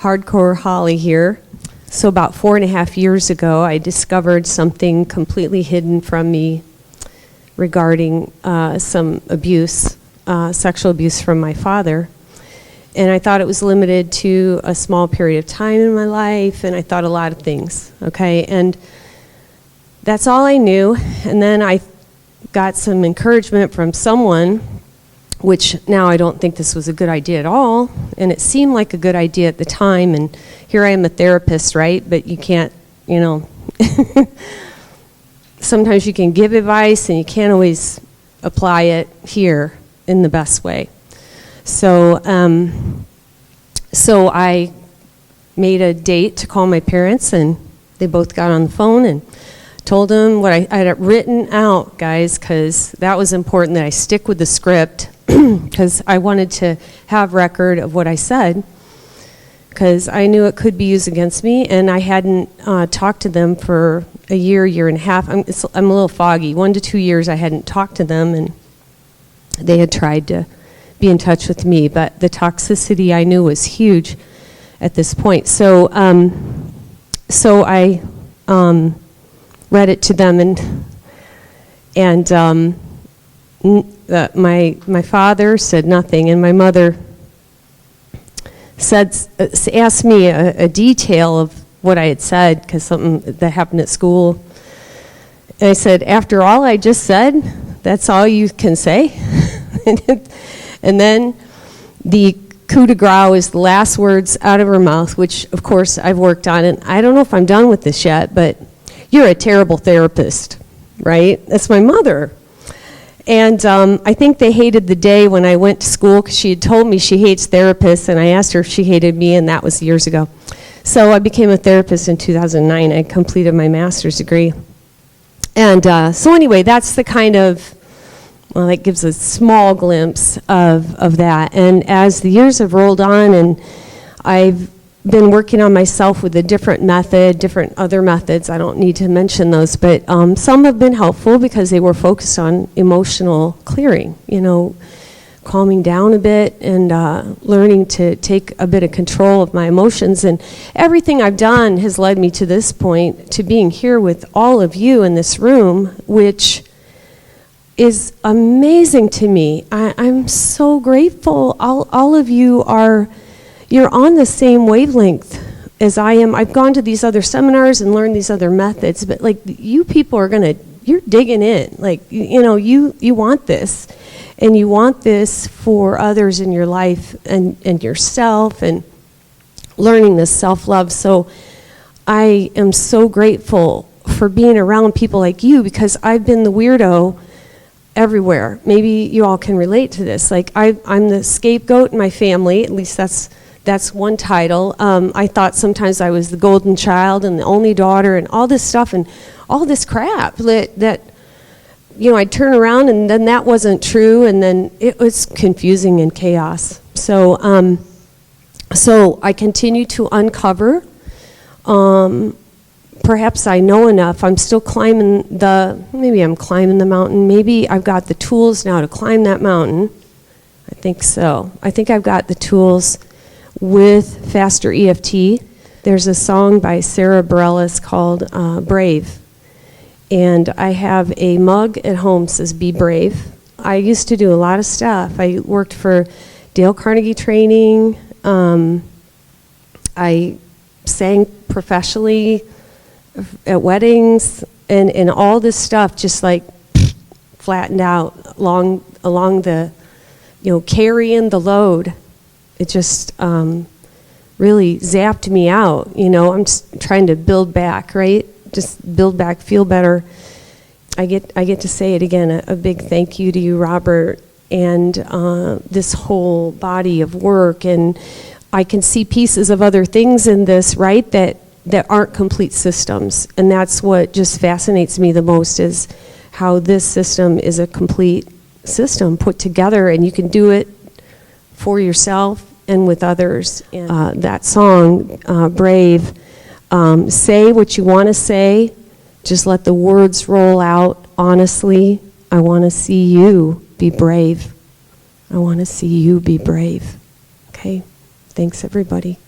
Hardcore Holly here. So about 4.5 years ago, I discovered something completely hidden from me regarding some abuse, sexual abuse from my father. And I thought it was limited to a small period of time in my life, and I thought a lot of things, okay? And that's all I knew. And then I got some encouragement from someone, which now I don't think this was a good idea at all, and it seemed like a good idea at the time, and here I am a therapist, right? But you can't, sometimes you can give advice and you can't always apply it here in the best way. So I made a date to call my parents, and they both got on the phone and told them what I had written out, guys, because that was important that I stick with the script, because I wanted to have record of what I said, because I knew it could be used against me, and I hadn't talked to them for a year and a half. I'm a little foggy. 1 to 2 years I hadn't talked to them, and they had tried to be in touch with me, but the toxicity I knew was huge at this point. So I read it to them, and my father said nothing, and my mother asked me a detail of what I had said, because something that happened at school. And I said, after all I just said, that's all you can say? And then the coup de grace is the last words out of her mouth, which of course I've worked on, and I don't know if I'm done with this yet, but you're a terrible therapist, right? That's my mother. And I think they hated the day when I went to school, because she had told me she hates therapists, and I asked her if she hated me, and that was years ago. So I became a therapist in 2009. I completed my master's degree. And so anyway, that's the kind of, well, that gives a small glimpse of that. And as the years have rolled on, and I've been working on myself with a different method, different other methods, I don't need to mention those, but some have been helpful because they were focused on emotional clearing, calming down a bit and learning to take a bit of control of my emotions. And everything I've done has led me to this point, to being here with all of you in this room, which is amazing to me. I'm so grateful. All of you you're on the same wavelength as I am. I've gone to these other seminars and learned these other methods, but like, you people you're digging in. Like, you want this, and you want this for others in your life and yourself, and learning this self-love. So I am so grateful for being around people like you, because I've been the weirdo everywhere. Maybe you all can relate to this. Like, I'm the scapegoat in my family, at least that's one title. I thought sometimes I was the golden child and the only daughter and all this stuff and all this crap that I'd turn around, and then that wasn't true, and then it was confusing and chaos. So I continue to uncover. Perhaps I know enough. I'm still maybe I'm climbing the mountain. Maybe I've got the tools now to climb that mountain. I think so. I think I've got the tools with Faster EFT. There's a song by Sarah Bareilles called Brave. And I have a mug at home that says, "Be brave." I used to do a lot of stuff. I worked for Dale Carnegie Training. I sang professionally at weddings, and all this stuff just like flattened out along the, carrying the load. It just really zapped me out. I'm just trying to build back, right? Just build back, feel better. I get to say it again, a big thank you to you, Robert, and this whole body of work. And I can see pieces of other things in this, right, that aren't complete systems. And that's what just fascinates me the most, is how this system is a complete system put together, and you can do it for yourself and with others. And that song, Brave, say what you want to say, just let the words roll out honestly. I want to see you be brave. I want to see you be brave. Okay? Thanks, everybody.